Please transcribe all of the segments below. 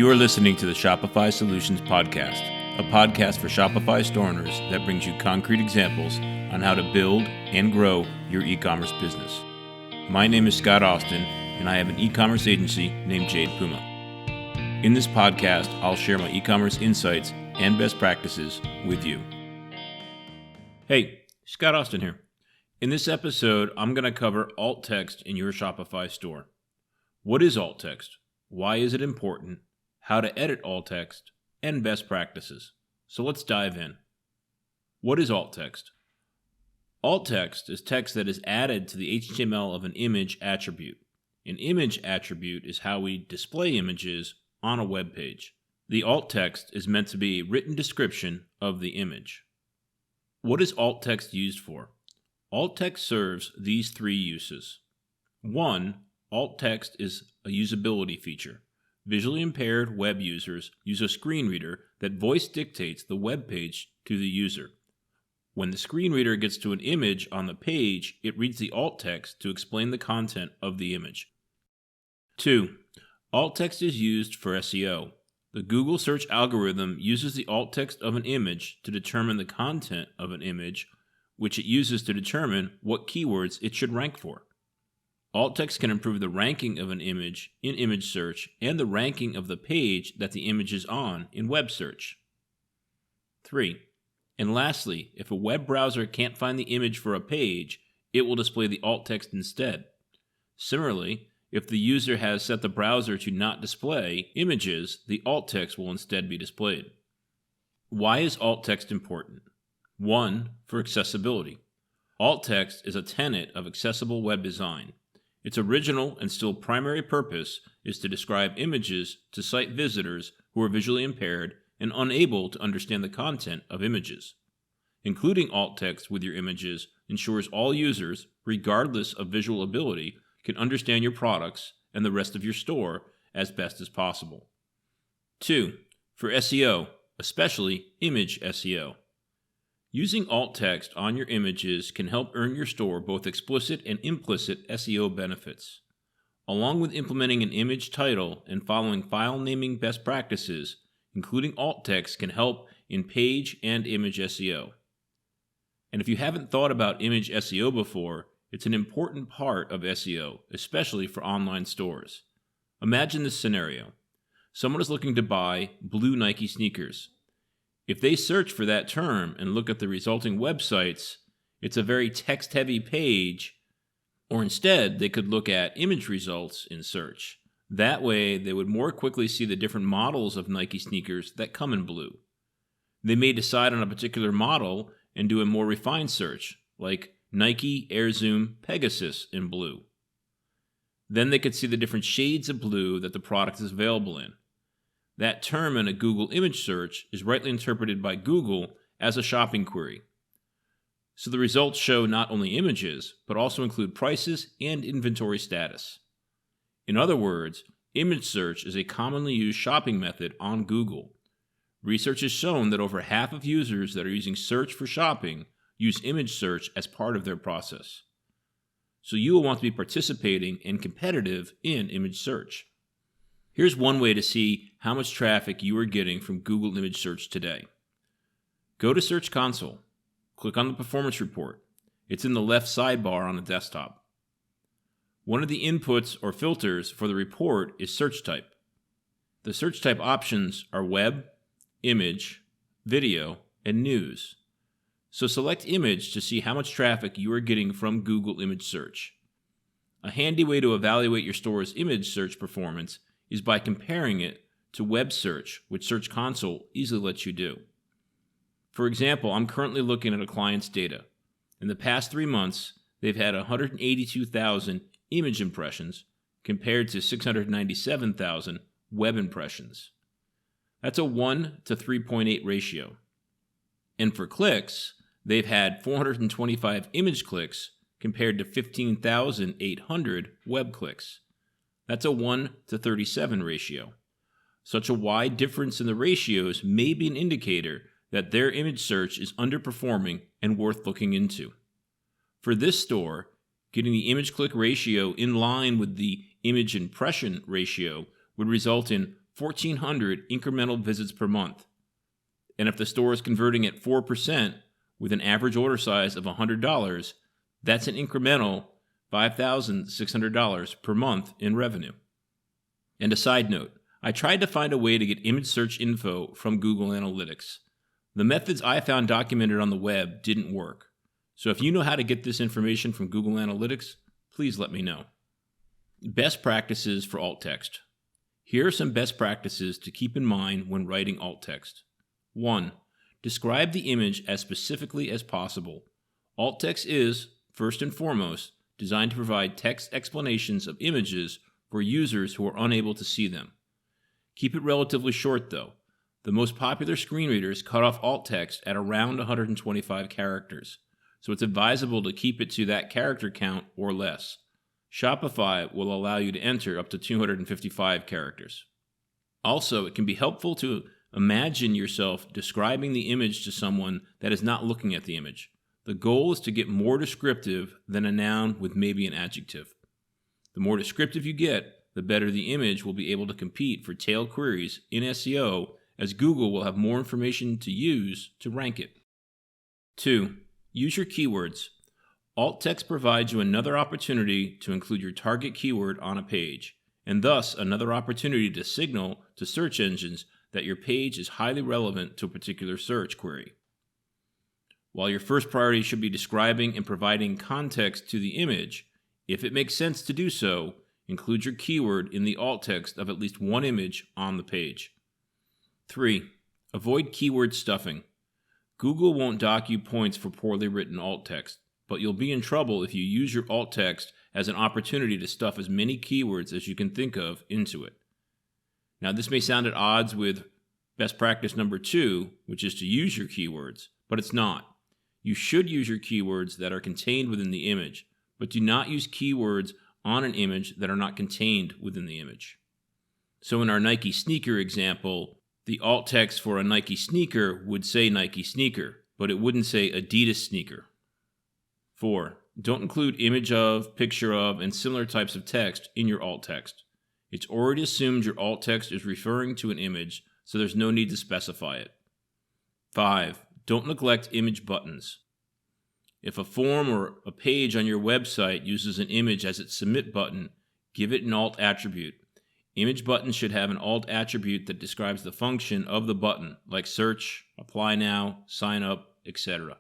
You are listening to the Shopify Solutions Podcast, a podcast for Shopify store owners that brings you concrete examples on how to build and grow your e-commerce business. My name is Scott Austin, and I have an e-commerce agency named Jade Puma. In this podcast, I'll share my e-commerce insights and best practices with you. Hey, Scott Austin here. In this episode, I'm going to cover alt text in your Shopify store. What is alt text? Why is it important? How to edit alt text, and best practices. So let's dive in. What is alt text? Alt text is text that is added to the HTML of an image attribute. An image attribute is how we display images on a web page. The alt text is meant to be a written description of the image. What is alt text used for? Alt text serves these three uses. 1. Alt text is a usability feature. Visually impaired web users use a screen reader that voice dictates the web page to the user. When the screen reader gets to an image on the page, it reads the alt text to explain the content of the image. 2. Alt text is used for SEO. The Google search algorithm uses the alt text of an image to determine the content of an image, which it uses to determine what keywords it should rank for. Alt text can improve the ranking of an image in image search and the ranking of the page that the image is on in web search. 3. And lastly, if a web browser can't find the image for a page, it will display the alt text instead. Similarly, if the user has set the browser to not display images, the alt text will instead be displayed. Why is alt text important? 1. For accessibility. Alt text is a tenet of accessible web design. Its original and still primary purpose is to describe images to site visitors who are visually impaired and unable to understand the content of images. Including alt text with your images ensures all users, regardless of visual ability, can understand your products and the rest of your store as best as possible. 2. For SEO, especially image SEO. Using alt text on your images can help earn your store both explicit and implicit SEO benefits. Along with implementing an image title and following file naming best practices, including alt text can help in page and image SEO. And if you haven't thought about image SEO before, it's an important part of SEO, especially for online stores. Imagine this scenario. Someone is looking to buy blue Nike sneakers. If they search for that term and look at the resulting websites, it's a very text-heavy page, or instead they could look at image results in search. That way, they would more quickly see the different models of Nike sneakers that come in blue. They may decide on a particular model and do a more refined search, like Nike Air Zoom Pegasus in blue. Then they could see the different shades of blue that the product is available in. That term in a Google image search is rightly interpreted by Google as a shopping query. So the results show not only images, but also include prices and inventory status. In other words, image search is a commonly used shopping method on Google. Research has shown that over half of users that are using search for shopping use image search as part of their process. So you will want to be participating and competitive in image search. Here's one way to see how much traffic you are getting from Google image search today. Go to Search Console. Click on the Performance Report. It's in the left sidebar on the desktop. One of the inputs or filters for the report is search type. The search type options are web, image, video, and news. So select image to see how much traffic you are getting from Google image search. A handy way to evaluate your store's image search performance is by comparing it to web search, which Search Console easily lets you do. For example, I'm currently looking at a client's data. In the past 3 months, they've had 182,000 image impressions compared to 697,000 web impressions. That's a 1 to 3.8 ratio. And for clicks, they've had 425 image clicks compared to 15,800 web clicks. That's a 1 to 37 ratio. Such a wide difference in the ratios may be an indicator that their image search is underperforming and worth looking into. For this store, getting the image click ratio in line with the image impression ratio would result in 1,400 incremental visits per month. And if the store is converting at 4% with an average order size of $100, that's an incremental $5,600 per month in revenue. And a side note, I tried to find a way to get image search info from Google Analytics. The methods I found documented on the web didn't work. So if you know how to get this information from Google Analytics, please let me know. Best practices for alt text. Here are some best practices to keep in mind when writing alt text. 1. Describe the image as specifically as possible. Alt text is, first and foremost, designed to provide text explanations of images for users who are unable to see them. Keep it relatively short, though. The most popular screen readers cut off alt text at around 125 characters, so it's advisable to keep it to that character count or less. Shopify will allow you to enter up to 255 characters. Also, it can be helpful to imagine yourself describing the image to someone that is not looking at the image. The goal is to get more descriptive than a noun with maybe an adjective. The more descriptive you get, the better the image will be able to compete for tail queries in SEO, as Google will have more information to use to rank it. 2. Use your keywords. Alt text provides you another opportunity to include your target keyword on a page, and thus another opportunity to signal to search engines that your page is highly relevant to a particular search query. While your first priority should be describing and providing context to the image, if it makes sense to do so, include your keyword in the alt text of at least one image on the page. 3. Avoid keyword stuffing. Google won't dock you points for poorly written alt text, but you'll be in trouble if you use your alt text as an opportunity to stuff as many keywords as you can think of into it. Now, this may sound at odds with best practice number 2, which is to use your keywords, but it's not. You should use your keywords that are contained within the image, but do not use keywords on an image that are not contained within the image. So in our Nike sneaker example, the alt text for a Nike sneaker would say Nike sneaker, but it wouldn't say Adidas sneaker. 4. Don't include image of, picture of, and similar types of text in your alt text. It's already assumed your alt text is referring to an image, so there's no need to specify it. 5. Don't neglect image buttons. If a form or a page on your website uses an image as its submit button, give it an alt attribute. Image buttons should have an alt attribute that describes the function of the button, like search, apply now, sign up, etc.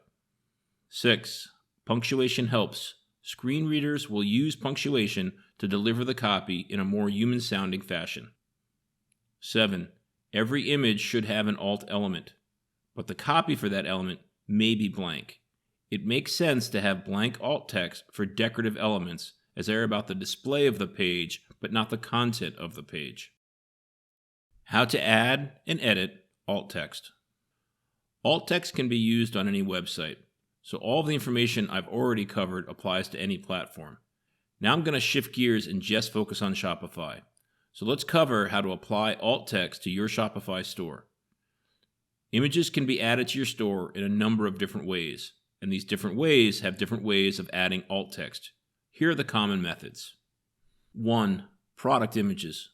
6. Punctuation helps. Screen readers will use punctuation to deliver the copy in a more human-sounding fashion. 7. Every image should have an alt element, but the copy for that element may be blank. It makes sense to have blank alt text for decorative elements, as they're about the display of the page, but not the content of the page. How to add and edit alt text. Alt text can be used on any website, so all of the information I've already covered applies to any platform. Now I'm going to shift gears and just focus on Shopify. So let's cover how to apply alt text to your Shopify store. Images can be added to your store in a number of different ways, and these different ways have different ways of adding alt text. Here are the common methods. 1. Product images.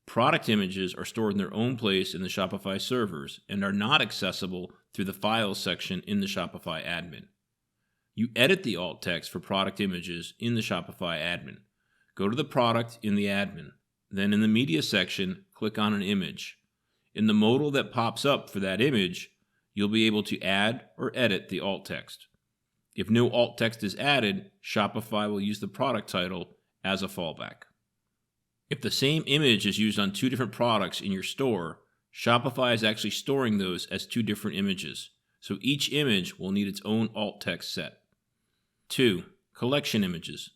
Product images are stored in their own place in the Shopify servers and are not accessible through the Files section in the Shopify admin. You edit the alt text for product images in the Shopify admin. Go to the product in the admin. Then in the Media section, click on an image. In the modal that pops up for that image, you'll be able to add or edit the alt text. If no alt text is added, Shopify will use the product title as a fallback. If the same image is used on two different products in your store, Shopify is actually storing those as two different images, so each image will need its own alt text set. 2. Collection images.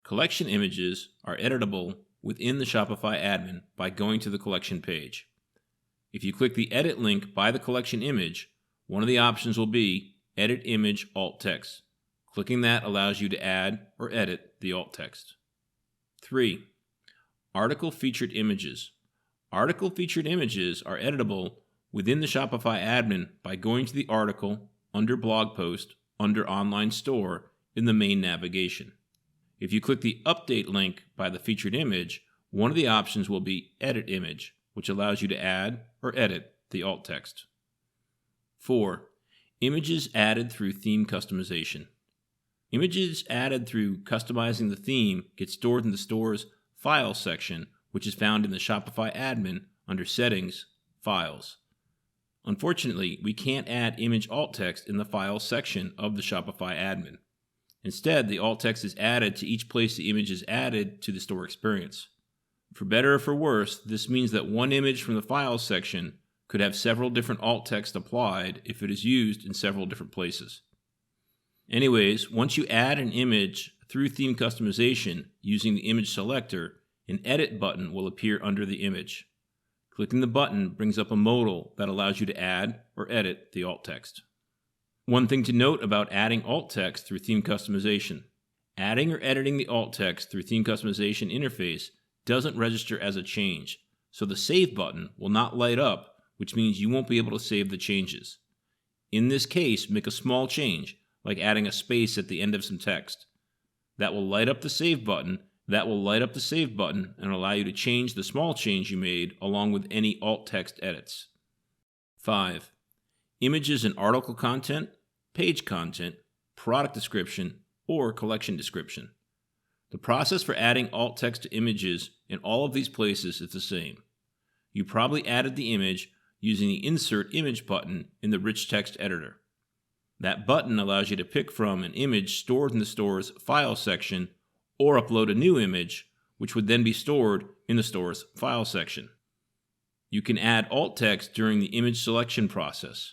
Collection images are editable within the Shopify admin by going to the collection page. If you click the edit link by the collection image, one of the options will be Edit Image Alt Text. Clicking that allows you to add or edit the alt text. 3. Article Featured Images. Article featured images are editable within the Shopify admin by going to the article, under Blog Post, under Online Store, in the main navigation. If you click the Update link by the featured image, one of the options will be Edit Image, which allows you to add or edit the alt text. 4. Images added through theme customization. Images added through customizing the theme get stored in the store's Files section, which is found in the Shopify admin under Settings, Files. Unfortunately, we can't add image alt text in the Files section of the Shopify admin. Instead, the alt text is added to each place the image is added to the store experience. For better or for worse, this means that one image from the Files section could have several different alt text applied if it is used in several different places. Anyways, once you add an image through theme customization using the image selector, an edit button will appear under the image. Clicking the button brings up a modal that allows you to add or edit the alt text. One thing to note about adding alt text through theme customization: adding or editing the alt text through theme customization interface doesn't register as a change, so the save button will not light up, which means you won't be able to save the changes. In this case, make a small change, like adding a space at the end of some text. That will light up the save button and allow you to change the small change you made along with any alt text edits. 5. Images and article content, page content, product description, or collection description. The process for adding alt text to images in all of these places is the same. You probably added the image using the Insert Image button in the Rich Text Editor. That button allows you to pick from an image stored in the store's Files section or upload a new image, which would then be stored in the store's Files section. You can add alt text during the image selection process.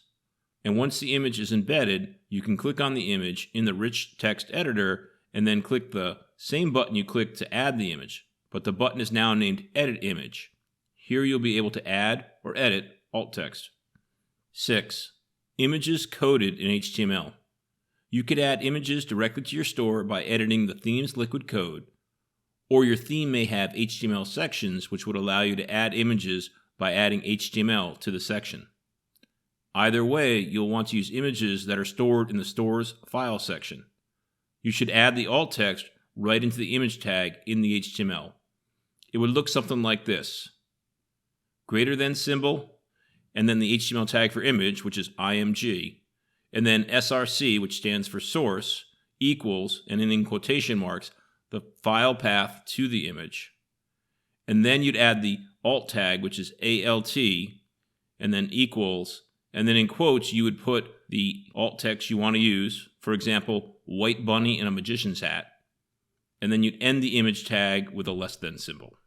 And once the image is embedded, you can click on the image in the Rich Text Editor and then click the same button you clicked to add the image, but the button is now named Edit Image. Here you'll be able to add or edit alt text. 6. Images coded in HTML. You could add images directly to your store by editing the theme's liquid code, or your theme may have HTML sections which would allow you to add images by adding HTML to the section. Either way, you'll want to use images that are stored in the store's file section. You should add the alt text right into the image tag in the HTML. It would look something like this: greater than symbol, and then the HTML tag for image, which is IMG, and then SRC, which stands for source, equals, and then in quotation marks, the file path to the image. And then you'd add the alt tag, which is ALT, and then equals, and then in quotes you would put the alt text you want to use, for example, white bunny in a magician's hat, and then you'd end the image tag with a less than symbol.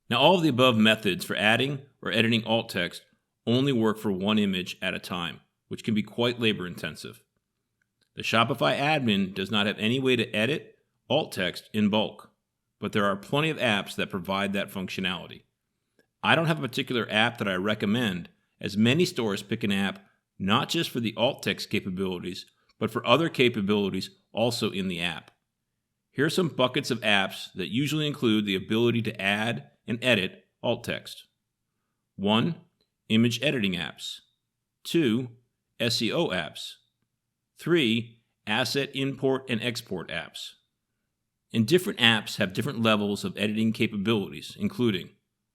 Now, all of the above methods for adding or editing alt text only work for one image at a time, which can be quite labor intensive. The Shopify admin does not have any way to edit alt text in bulk, but there are plenty of apps that provide that functionality. I don't have a particular app that I recommend, as many stores pick an app not just for the alt text capabilities, but for other capabilities also in the app. Here are some buckets of apps that usually include the ability to add and edit alt text. 1. Image editing apps. 2. SEO apps. 3. Asset import and export apps. And different apps have different levels of editing capabilities, including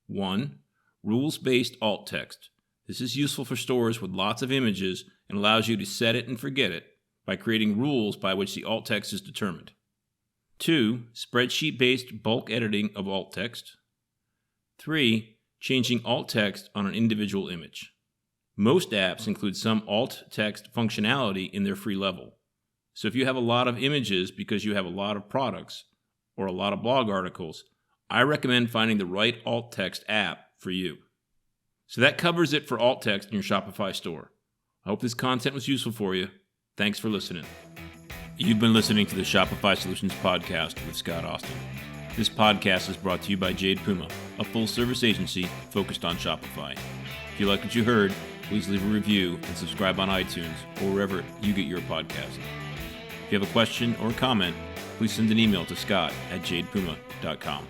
1. Rules-based alt text. This is useful for stores with lots of images and allows you to set it and forget it by creating rules by which the alt text is determined. 2. Spreadsheet-based bulk editing of alt text. 3. Changing alt text on an individual image. Most apps include some alt text functionality in their free level. So if you have a lot of images because you have a lot of products or a lot of blog articles, I recommend finding the right alt text app for you. So that covers it for alt text in your Shopify store. I hope this content was useful for you. Thanks for listening. You've been listening to the Shopify Solutions Podcast with Scott Austin. This podcast is brought to you by Jade Puma, a full-service agency focused on Shopify. If you like what you heard, please leave a review and subscribe on iTunes or wherever you get your podcast. If you have a question or a comment, please send an email to scott@jadepuma.com.